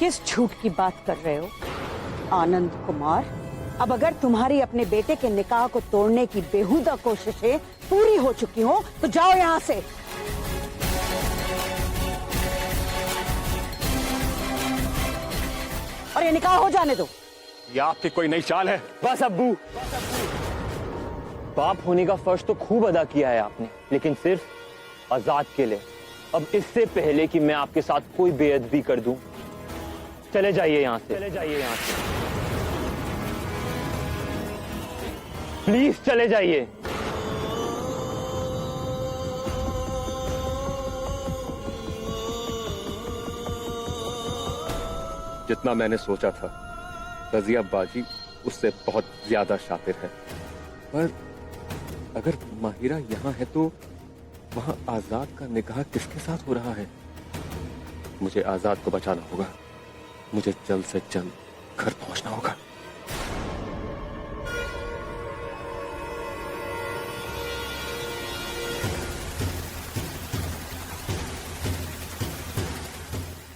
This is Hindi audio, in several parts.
किस झूठ की बात कर रहे हो आनंद कुमार? अब अगर तुम्हारी अपने बेटे के निकाह को तोड़ने की बेहुदा कोशिशें पूरी हो चुकी हो तो जाओ यहां से। और ये निकाह हो जाने दो। ये आपकी कोई नई चाल है? बस अब्बू, बाप होने का फर्ज तो खूब अदा किया है आपने, लेकिन सिर्फ आजाद के लिए। अब इससे पहले कि मैं आपके साथ कोई बेअदबी कर दूं, चले जाइए यहां से, चले जाइए यहां से, प्लीज चले जाइए। जितना मैंने सोचा था, रजिया बाजी उससे बहुत ज्यादा शातिर है। पर अगर माहिरा यहाँ है तो वहां आजाद का निकाह किसके साथ हो रहा है? मुझे आजाद को बचाना होगा। मुझे जल्द से जल्द घर पहुंचना होगा।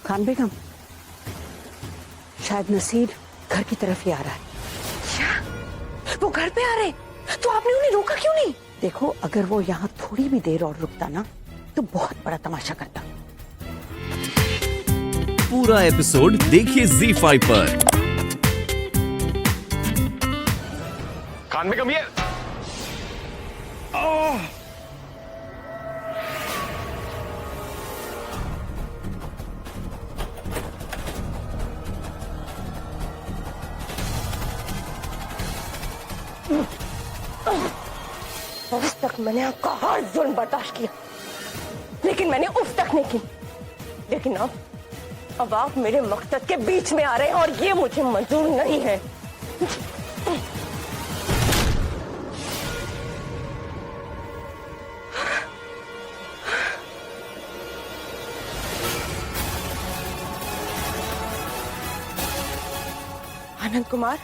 खान बेगम, शायद नसीर घर की तरफ ही आ रहा है। क्या वो घर पे आ रहे? तो आपने उन्हें रोका क्यों नहीं? देखो, अगर वो यहाँ थोड़ी भी देर और रुकता ना तो बहुत बड़ा तमाशा करता। पूरा एपिसोड देखिए ZEE5 पर। खान बेगम, ये उस तक मैंने आपका हर जुल्म बर्दाश्त किया, लेकिन मैंने उस तक नहीं की। लेकिन अब आप मेरे मकसद के बीच में आ रहे हैं और ये मुझे मंजूर नहीं है। आनंद कुमार,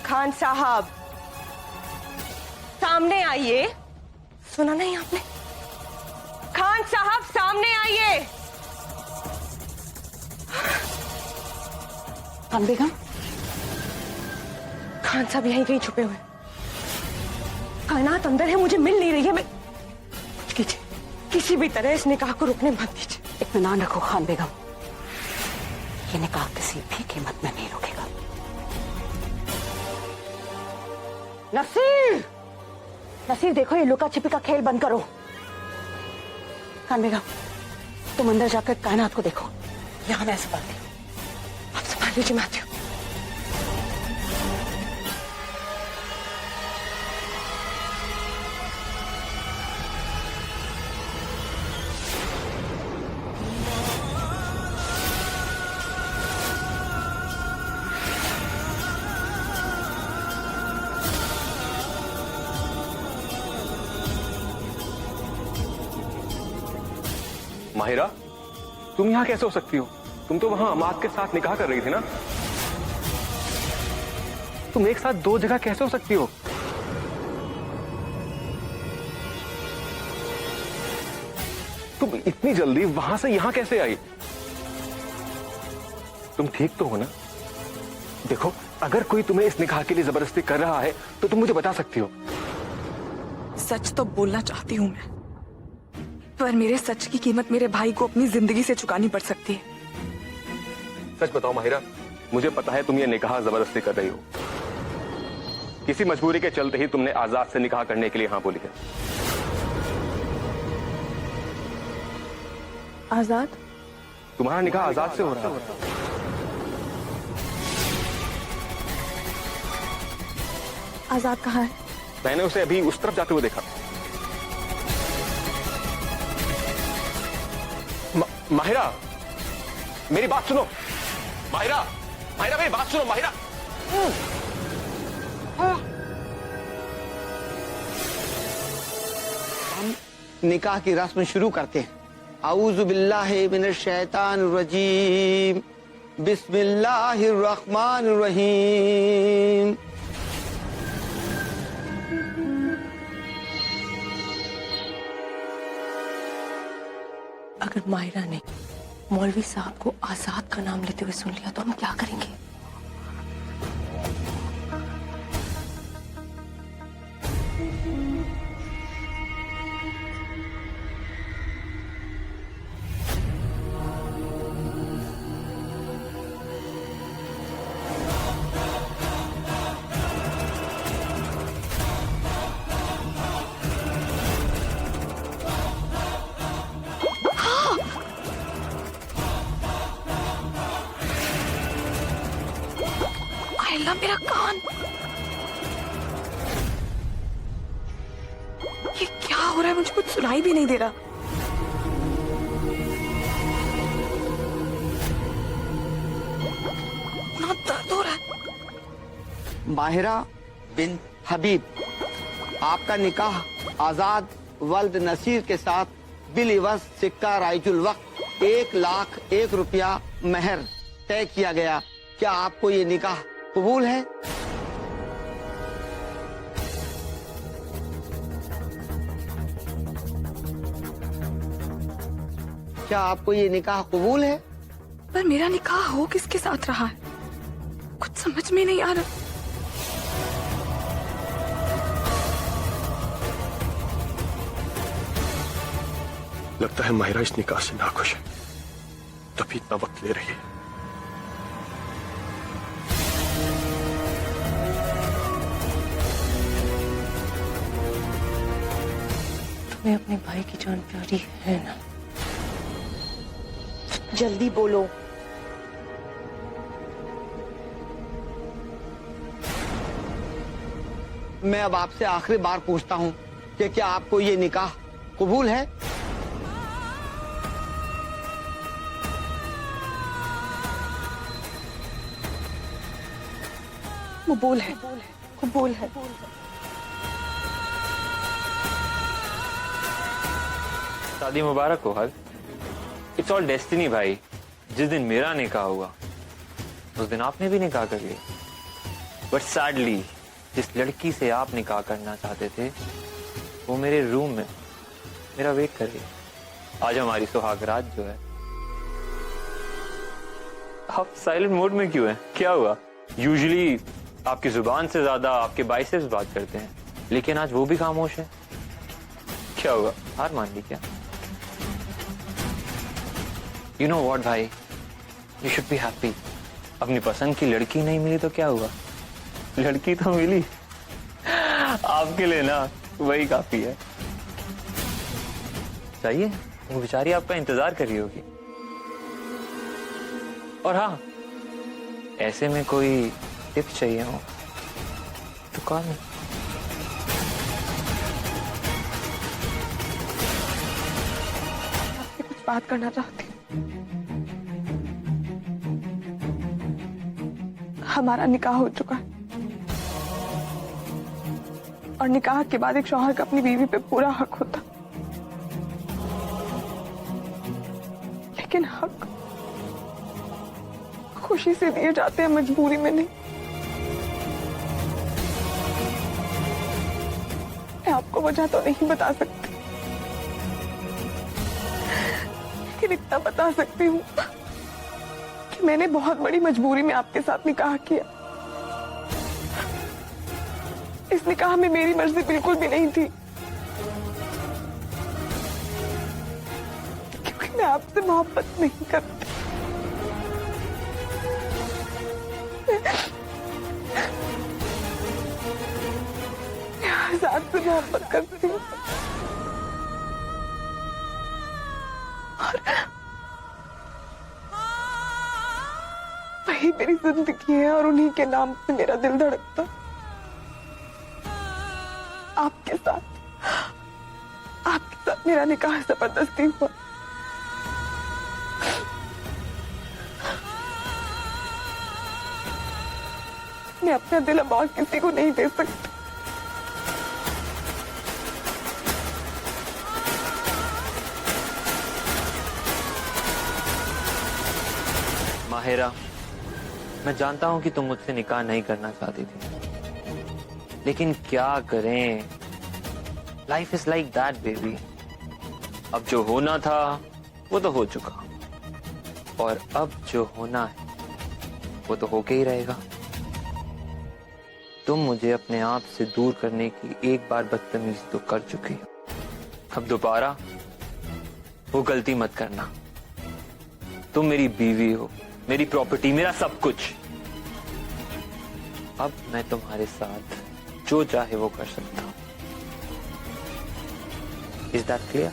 खान साहब, सामने आइए। सुना नहीं आपने? खान साहब सामने आइए। खान बेगम, खान साहब यहीं कहीं छुपे हुए। कायनात अंदर है, मुझे मिल नहीं रही है। मैं कुछ कीजिए, किसी भी तरह इस निकाह को रुकने मत दीजिए। इत्मीनान रखो खान बेगम, ये निकाह किसी भी कीमत में नहीं रुकेगा। नसीर, नसीर देखो, ये लुका छिपी का खेल बंद करो। खान बेगम, तुम अंदर जाकर कायनात को देखो। यहां मैं संभालती हूं। आप संभाल लीजिए मैथ्यू। माहिरा, तुम यहाँ कैसे हो सकती हो? तुम तो वहां अमाद के साथ निकाह कर रही थी ना? तुम एक साथ दो जगह कैसे हो सकती हो? तुम इतनी जल्दी वहां से यहां कैसे आई? तुम ठीक तो हो ना? देखो, अगर कोई तुम्हें इस निकाह के लिए जबरदस्ती कर रहा है तो तुम मुझे बता सकती हो। सच तो बोलना चाहती हूँ मैं, पर मेरे सच की कीमत मेरे भाई को अपनी जिंदगी से चुकानी पड़ सकती है। सच बताओ माहिरा, मुझे पता है तुम ये निकाह जबरदस्ती कर रही हो। किसी मजबूरी के चलते ही तुमने आजाद से निकाह करने के लिए हाँ बोली है। आजाद? तुम्हारा निकाह आजाद से हो रहा है। आजाद कहाँ है? मैंने उसे अभी उस तरफ जाते हुए देखा। माहिरा, मेरी बात सुनो। माहिरा, माहिरा मेरी बात सुनो। माहिरा, हम निकाह की रस्म शुरू करते हैं। आऊज़ु बिल्लाहि मिनश शैतानिर रजीम, बिस्मिल्लाहिर रहमानिर रहीम। अगर मायरा ने मौलवी साहब को आजाद का नाम लेते हुए सुन लिया तो हम क्या करेंगे? अल्लाह मेरा कान, ये क्या हो रहा है? मुझे कुछ सुनाई भी नहीं दे रहा। इतना दर्द हो रहा है। माहिरा बिन हबीब, आपका निकाह आजाद वल्द नसीर के साथ बिलिवज सिक्का राइजुल वक्त 1,01,000 रुपया महर तय किया गया। क्या आपको ये निकाह कबूल है? क्या आपको ये निकाह कबूल है? पर मेरा निकाह हो किसके साथ रहा है? कुछ समझ में नहीं आ रहा। लगता है माहिरा इस निकाह से नाखुश है, तभी इतना वक्त ले रही है। तुम्हें अपने भाई की जान प्यारी है ना? जल्दी बोलो। मैं अब आपसे आखिरी बार पूछता हूँ कि क्या आपको ये निकाह कबूल है? कबूल है, कबूल है। शादी मुबारक हो हक। इट्स ऑल डेस्टिनी भाई। जिस दिन मेरा निकाह हुआ उस दिन आपने भी निकाह कर लिया। बट सैडली जिस लड़की से आप निकाह करना चाहते थे वो मेरे रूम में मेरा वेट कर रही है। आज हमारी सुहागरात जो है। आप साइलेंट मोड में क्यों हैं? क्या हुआ? यूजुअली आपकी जुबान से ज्यादा आपके बाइसेप्स बात करते हैं, लेकिन आज वो भी खामोश है। क्या हुआ? हार मान ली क्या? You know what भाई, you should be happy। अपनी पसंद की लड़की नहीं मिली तो क्या हुआ? लड़की तो मिली। आपके लिए ना वही काफी है। चाहिए? वो बेचारी आपका इंतजार कर रही होगी। और हाँ, ऐसे में कोई टिप्स चाहिए हो तो कॉल मी। आपसे कुछ बात करना चाहती हूँ। हमारा निकाह हो चुका है और निकाह के बाद एक शौहर का अपनी बीवी पे पूरा हक होता, लेकिन हक खुशी से दिए जाते हैं, मजबूरी में नहीं। मैं आपको वजह तो नहीं बता सकती, लेकिन इतना बता सकती हूँ कि मैंने बहुत बड़ी मजबूरी में आपके साथ निकाह किया। इस निकाह में मेरी मर्जी बिल्कुल भी नहीं थी, क्योंकि मैं आपसे मोहब्बत नहीं करती। मैं आजाद से मोहब्बत करती हूँ और वही मेरी जिंदगी है और उन्हीं के नाम से मेरा दिल धड़कता। आपके साथ मेरा निकाह जबरदस्ती हुआ। मैं अपना दिल अब और किसी को नहीं दे सकती। माहिरा, मैं जानता हूं कि तुम मुझसे निकाह नहीं करना चाहती थी, लेकिन क्या करें, life is like that baby. अब जो होना था वो तो हो चुका, और अब जो होना है वो तो होके ही रहेगा। तुम मुझे अपने आप से दूर करने की एक बार बदतमीजी तो कर चुकी हो, अब दोबारा वो गलती मत करना। तुम मेरी बीवी हो, मेरी प्रॉपर्टी, मेरा सब कुछ। अब मैं तुम्हारे साथ जो चाहे वो कर सकता हूं। Is that clear?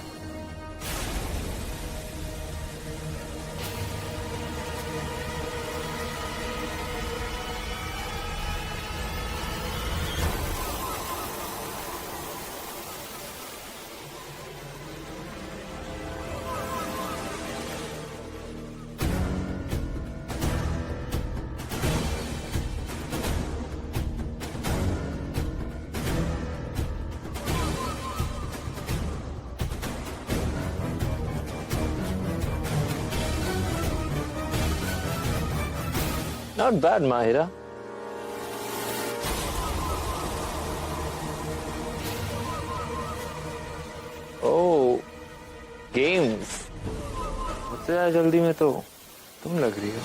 Not bad, Mahira. Oh, games. मुझसे ज्यादा जल्दी में तो तुम लग रही हो।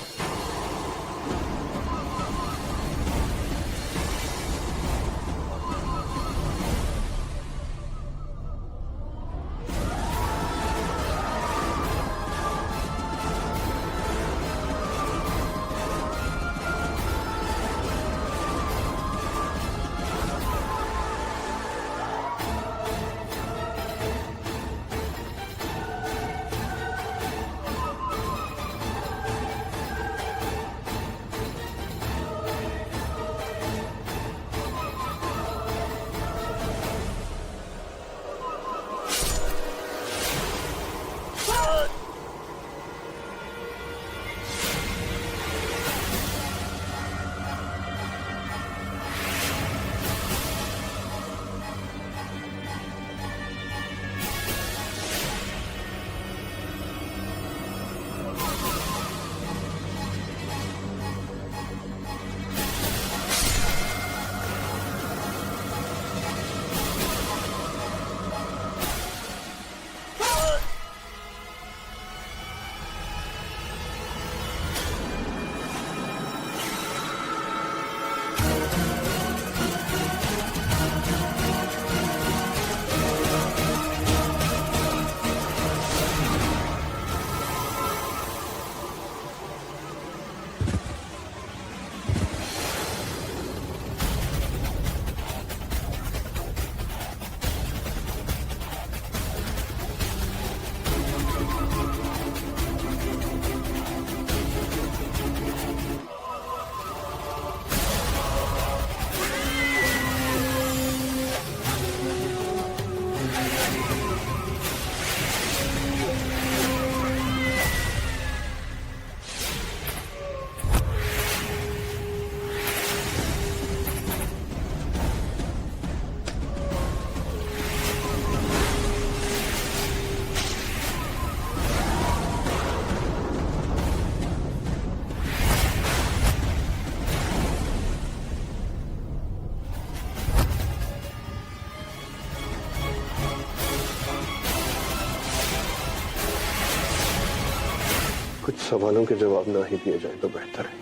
कुछ सवालों के जवाब ना ही दिए जाए तो बेहतर है।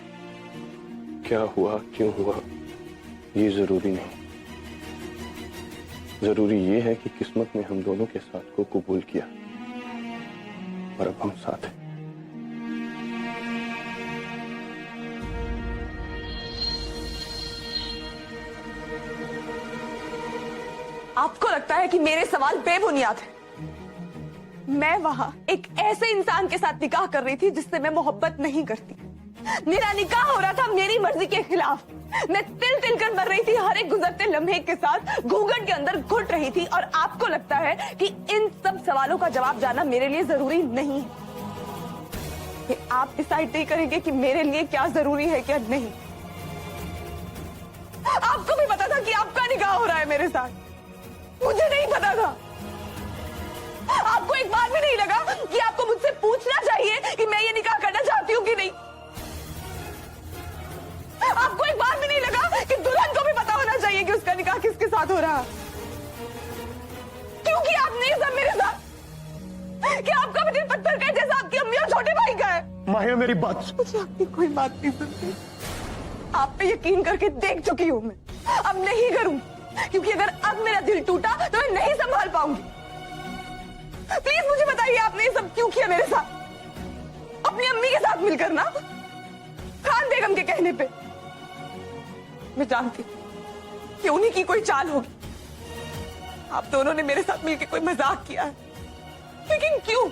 क्या हुआ, क्यों हुआ, ये जरूरी नहीं। जरूरी ये है कि किस्मत ने हम दोनों के साथ को कबूल किया और अब हम साथ हैं। आपको लगता है कि मेरे सवाल बेबुनियाद हैं? मैं वहां एक ऐसे इंसान के साथ निकाह कर रही थी जिससे मैं मोहब्बत नहीं करती। मेरा निकाह हो रहा था मेरी मर्जी के खिलाफ। मैं तिल तिल कर मर रही थी, हर एक गुजरते लम्हे के साथ घूंघट के अंदर घुट रही थी। और आपको लगता है कि इन सब सवालों का जवाब जानना मेरे लिए जरूरी नहीं है? कि आप डिसाइड नहीं करेंगे कि मेरे लिए क्या जरूरी है क्या नहीं? आपको भी पता था कि आपका निकाह हो रहा है मेरे साथ, मुझे नहीं पता था। आपको एक बार भी नहीं लगा कि आपको मुझसे पूछना चाहिए कि मैं ये निकाह करना चाहती हूँ कि नहीं? आपको एक बार भी नहीं लगा कि दुल्हन को भी पता होना चाहिए कि उसका निकाह किसके साथ हो रहा है? क्योंकि आपने सब मेरे साथ, कि आपका भी दिल पत्थर का जैसे छोटे भाई का है। माहिरा मेरी बात सुन। मुझे आपकी कोई बात नहीं सुनती। आप पे यकीन करके देख चुकी हूँ मैं, अब नहीं करूंगी, क्योंकि अगर अब मेरा दिल टूटा तो मैं नहीं संभाल पाऊंगी। प्लीज मुझे बताइए आपने ये सब क्यों किया मेरे साथ? अपनी अम्मी के साथ मिलकर ना, खान बेगम के कहने पे। मैं जानती कि उन्हीं की कोई चाल होगी। आप दोनों ने मेरे साथ मिलकर कोई मजाक किया है, लेकिन क्यों?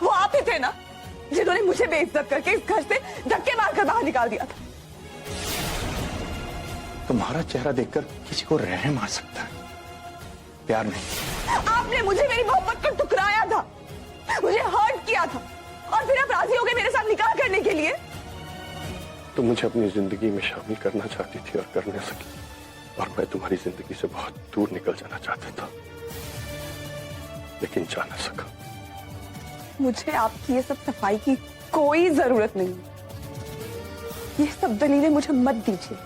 वो आप ही थे ना जिन्होंने मुझे बेइज्जत करके इस घर से धक्के मारकर बाहर निकाल दिया था। तुम्हारा चेहरा देखकर किसी को रहम आ सकता है, प्यार नहीं। आपने मुझे मेरी मोहब्बत को ठुकराया था, मुझे हर्ट किया था, और फिर आप राजी हो गए मेरे साथ निकाह करने के लिए। तुम मुझे अपनी जिंदगी में शामिल करना चाहती थी और कर न सकी, और मैं तुम्हारी जिंदगी से बहुत दूर निकल जाना चाहता था, लेकिन जा न सका। मुझे आपकी ये सब सफाई की कोई जरूरत नहीं। ये सब दलीलें मुझे मत दीजिए।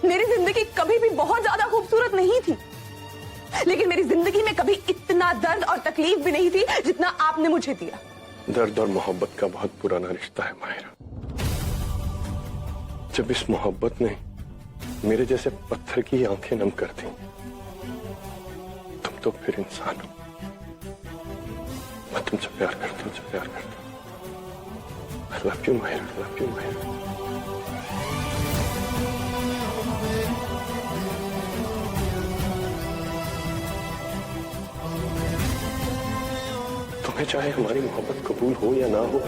मेरी जिंदगी कभी भी बहुत ज्यादा खूबसूरत नहीं थी, लेकिन मेरी जिंदगी में कभी इतना दर्द और तकलीफ भी नहीं थी जितना आपने मुझे दिया। दर्द और मोहब्बत का बहुत पुराना रिश्ता है माहिरा। जब इस मोहब्बत ने मेरे जैसे पत्थर की आंखें नम कर दी, तुम तो फिर इंसान हो। मैं तुमसे प्यार करता हूँ, तुमसे प्यार करता हूँ। I love you, Mahira, I love you, Mahira. तुम्हें चाहे हमारी मोहब्बत कबूल हो या ना हो,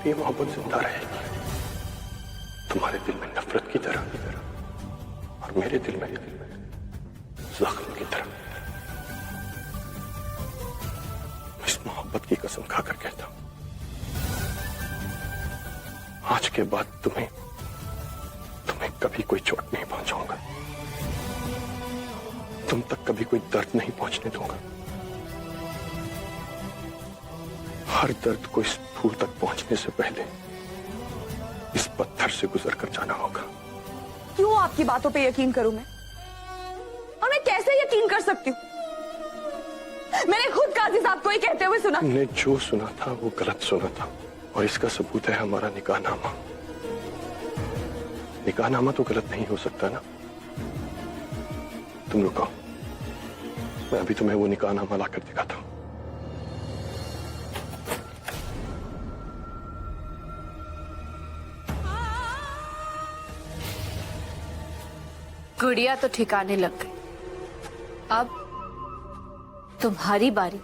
ये मोहब्बत जिंदा रहेगी। तुम्हारे दिल में नफरत की तरह और मेरे दिल में जख्म की तरह। इस मोहब्बत की कसम खाकर कहता हूं, आज के बाद तुम्हें कभी कोई चोट नहीं पहुंचाऊंगा, तुम तक कभी कोई दर्द नहीं पहुंचने दूंगा। हर दर्द को इस फूल तक पहुंचने से पहले इस पत्थर से गुजर कर जाना होगा। क्यों आपकी बातों पे यकीन करूं मैं? और मैं कैसे यकीन कर सकती हूँ? मैंने खुद काजी साहब को ही कहते हुए सुना। तुमने जो सुना था वो गलत सुना था, और इसका सबूत है हमारा निकाहनामा। निकाहनामा तो गलत नहीं हो सकता ना। तुम रुको, मैं अभी तुम्हें वो निकाहनामा लाकर दिखाता हूं। गुड़िया तो ठिकाने लग गई, अब तुम्हारी बारी।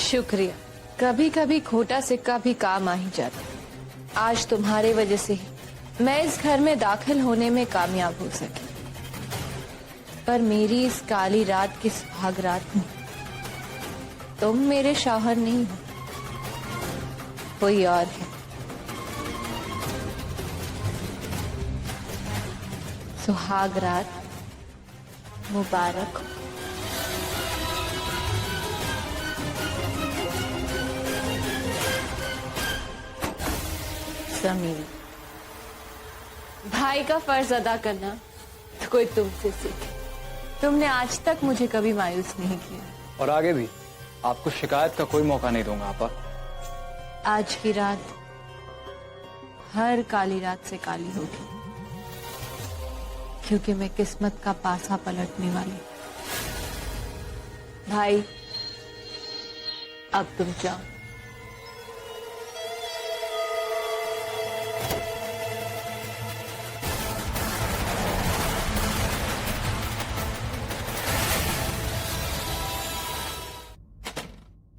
शुक्रिया। कभी कभी खोटा सिक्का भी काम आ ही जाता। आज तुम्हारे वजह से ही मैं इस घर में दाखिल होने में कामयाब हो सकी, पर मेरी इस काली रात की सुहाग रात में तुम मेरे शौहर नहीं हो, कोई और है। सुहाग रात मुबारक हो। समीर, भाई का फर्ज अदा करना तो कोई तुमसे सीखे। तुमने आज तक मुझे कभी मायूस नहीं किया और आगे भी आपको शिकायत का कोई मौका नहीं दूंगा आपा। आज की रात हर काली रात से काली होगी, क्योंकि मैं किस्मत का पासा पलटने वाली। भाई अब तुम जाओ।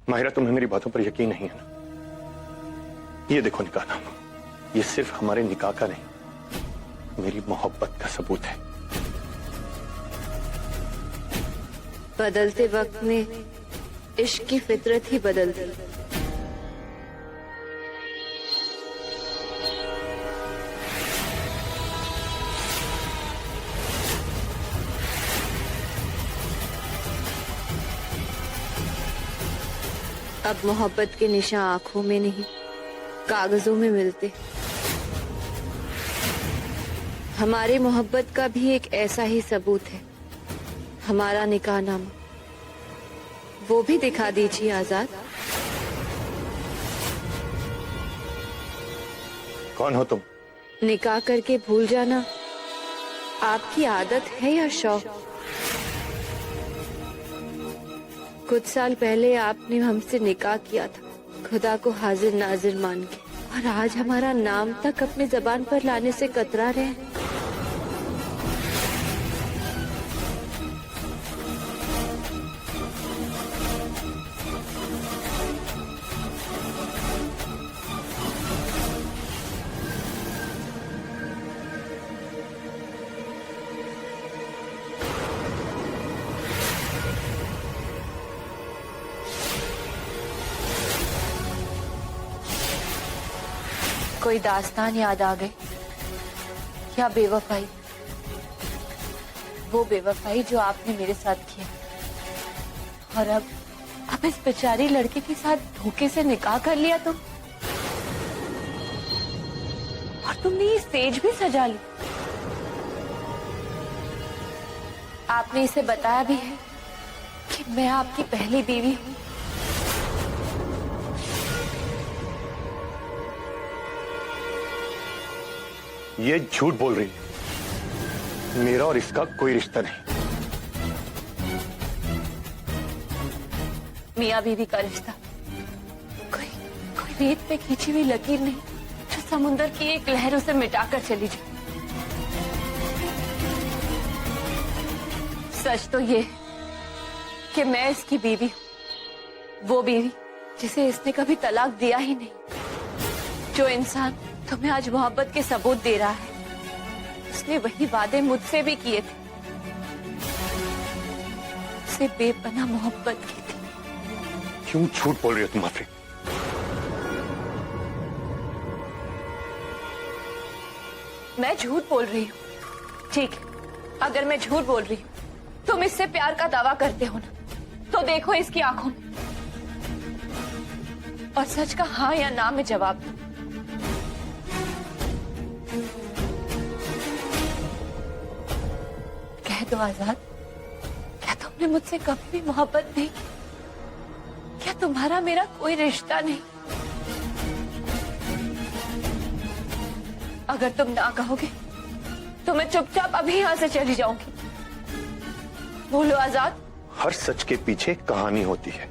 माहिरा, तुम्हें मेरी बातों पर यकीन नहीं है ना? ये देखो निकाहनामा, ये सिर्फ हमारे निकाह का नहीं, मेरी मोहब्बत का सबूत है। बदलते वक्त में इश्क की फितरत ही बदलती। अब मोहब्बत के निशान आंखों में नहीं, कागजों में मिलते। हमारी मोहब्बत का भी एक ऐसा ही सबूत है, हमारा निकाहनामा। वो भी दिखा दीजिए आजाद। कौन हो तुम? निकाह करके भूल जाना आपकी आदत है या शौक? कुछ साल पहले आपने हमसे निकाह किया था, खुदा को हाजिर नाजिर मान के, और आज हमारा नाम तक अपनी जबान पर लाने से कतरा रहे हैं। कोई दास्तान याद आ गई या बेवफाई? वो बेवफाई जो आपने मेरे साथ किया, और अब इस बेचारी लड़के के साथ धोखे से निकाह कर लिया तुम, और तुमने ये स्टेज भी सजा ली। आपने इसे बताया भी है कि मैं आपकी पहली बीवी हूँ। ये झूठ बोल रही है। मेरा और इसका कोई रिश्ता नहीं। मियाँ बीवी का रिश्ता कोई रेत पे खींची हुई लकीर नहीं, जो समुंदर की एक लहर उसे मिटाकर चली जाए। सच तो ये कि मैं इसकी बीवी हूँ, वो बीवी जिसे इसने कभी तलाक दिया ही नहीं। जो इंसान तुम्हें आज मोहब्बत के सबूत दे रहा है, उसने वही वादे मुझसे भी किए थे, उसे बेपनाह मोहब्बत की थी। क्यों झूठ बोल रही हो तुम आफरीन? मैं झूठ बोल रही हूँ, ठीक है। अगर मैं झूठ बोल रही हूँ, तुम इससे प्यार का दावा करते हो ना, तो देखो इसकी आंखों में, और सच का हाँ या ना में जवाब दो। कह दो आजाद, क्या तुमने मुझसे कभी भी मोहब्बत नहीं की? क्या तुम्हारा मेरा कोई रिश्ता नहीं? अगर तुम ना कहोगे तो मैं चुपचाप अभी यहां से चली जाऊंगी। बोलो आजाद। हर सच के पीछे कहानी होती है,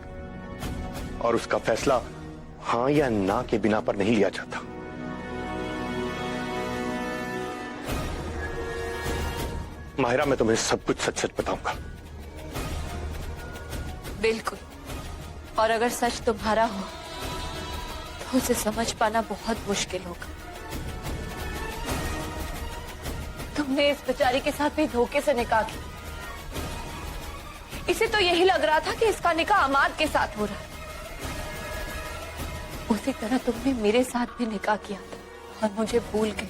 और उसका फैसला हाँ या ना के बिना पर नहीं लिया जाता। माहिरा, मैं तुम्हें सब कुछ सच सच बताऊंगा। बिल्कुल, और अगर सच तुम्हारा हो तो उसे समझ पाना बहुत मुश्किल होगा। तुमने इस बेचारी के साथ भी धोखे से निकाह किया। इसे तो यही लग रहा था कि इसका निकाह अमाद के साथ हो रहा है। उसी तरह तुमने मेरे साथ भी निकाह किया था और मुझे भूल गए।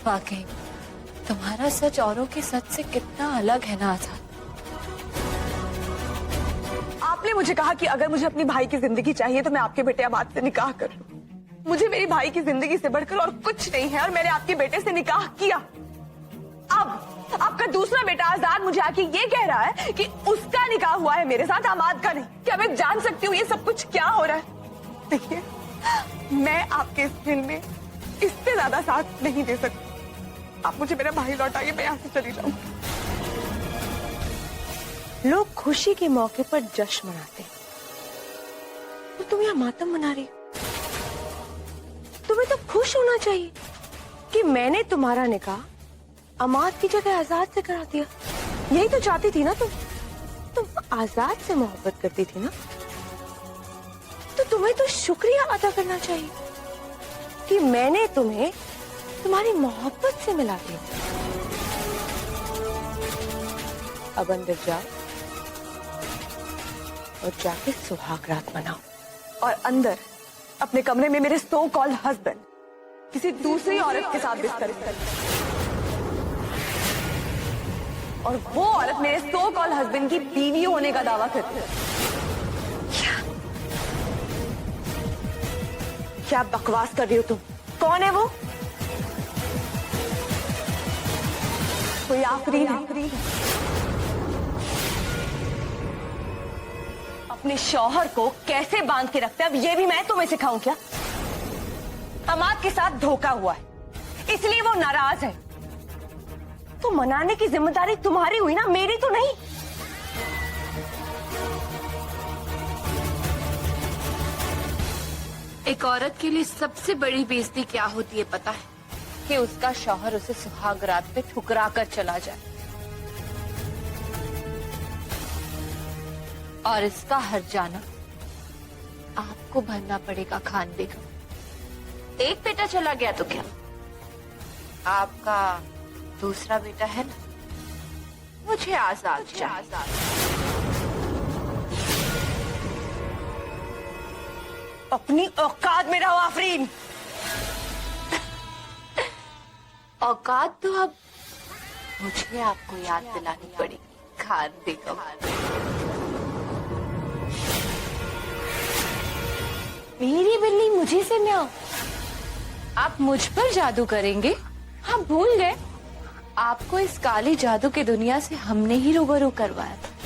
वाकई तुम्हारा सच औरों के सच से कितना अलग है ना आजाद। आपने मुझे कहा कि अगर मुझे अपनी भाई की जिंदगी चाहिए तो मैं आपके बेटे अमाद से निकाह कर लूं। मुझे मेरी भाई की जिंदगी से बढ़कर और कुछ नहीं है और मैंने आपके बेटे से निकाह किया। अब आपका दूसरा बेटा आजाद मुझे आके ये कह रहा है कि उसका निकाह हुआ है मेरे साथ, अमाद का नहीं। क्या मैं जान सकती हूँ ये सब कुछ क्या हो रहा है? देखिए, मैं आपके इस खेल में इससे ज्यादा साथ नहीं दे सकती। आप मुझे मेरा भाई लौटाइए, मैं यहाँ से चली जाऊंगी। लोग खुशी के मौके पर जश्न मनाते हैं, तो तुम यहाँ मातम मना रही हो। तुम्हें तो खुश होना चाहिए कि मैंने तुम्हारा निकाह अमाद की जगह आजाद से करा दिया। यही तो चाहती थी ना तुम आजाद से मोहब्बत करती थी ना, तो तुम्हें तो शुक्रिया अदा करना चाहिए कि मैंने तुम्हें तुम्हारी मोहब्बत से मिला दिया। अब अंदर जाओ और जाके सुहाग रात मनाओ। और अंदर अपने कमरे में मेरे सो कॉल्ड हस्बैंड किसी दूसरी औरत के साथ बिस्तर पर, और वो औरत मेरे सो कॉल्ड हस्बैंड की बीवी होने का दावा करती है। क्या बकवास कर रही हो तुम? कौन है वो? कोई आखिरी अपने शौहर को कैसे बांध के रखते हैं, अब ये भी मैं तुम्हें सिखाऊं क्या? अमाद के साथ धोखा हुआ है, इसलिए वो नाराज है। तो मनाने की जिम्मेदारी तुम्हारी हुई ना, मेरी तो नहीं। एक औरत के लिए सबसे बड़ी बेइज्जती क्या होती है पता है? कि उसका शौहर उसे सुहाग रात पे ठुकरा कर चला जाए, और इसका हर जाना आपको भरना पड़ेगा खान बेगम। एक बेटा चला गया तो क्या, आपका दूसरा बेटा है ना, मुझे आजाद चाहिए। अपनी औकात में रहो आफरीन। औकात तो अब मुझे आपको याद दिलानी पड़ेगी खान बेगम। मेरी बिल्ली मुझे से म्याऊं। आप मुझ पर जादू करेंगे? हम भूल गए आपको इस काली जादू की दुनिया से हमने ही रूबरू करवाया था।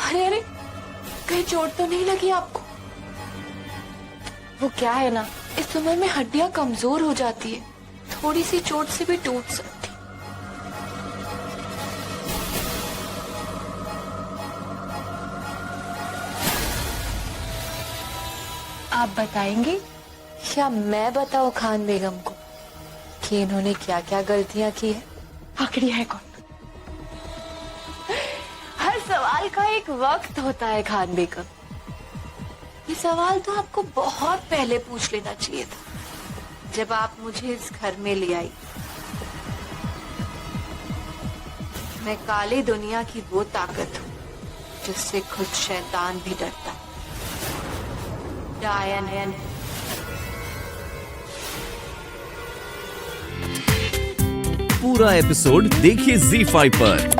अरे अरे, कहीं चोट तो नहीं लगी आपको? वो क्या है ना, इस उम्र में हड्डियां कमजोर हो जाती है, थोड़ी सी चोट से भी टूट सकती। आप बताएंगे या मैं बताऊं खान बेगम को कि इन्होंने क्या क्या गलतियां की है? आखिरी है कौन? हर सवाल का एक वक्त होता है खान बेगम। ये सवाल तो आपको बहुत पहले पूछ लेना चाहिए था, जब आप मुझे इस घर में ले आई। मैं काली दुनिया की वो ताकत हूँ जिससे खुद शैतान भी डरता है। डायन। पूरा एपिसोड देखिए ZEE5 पर।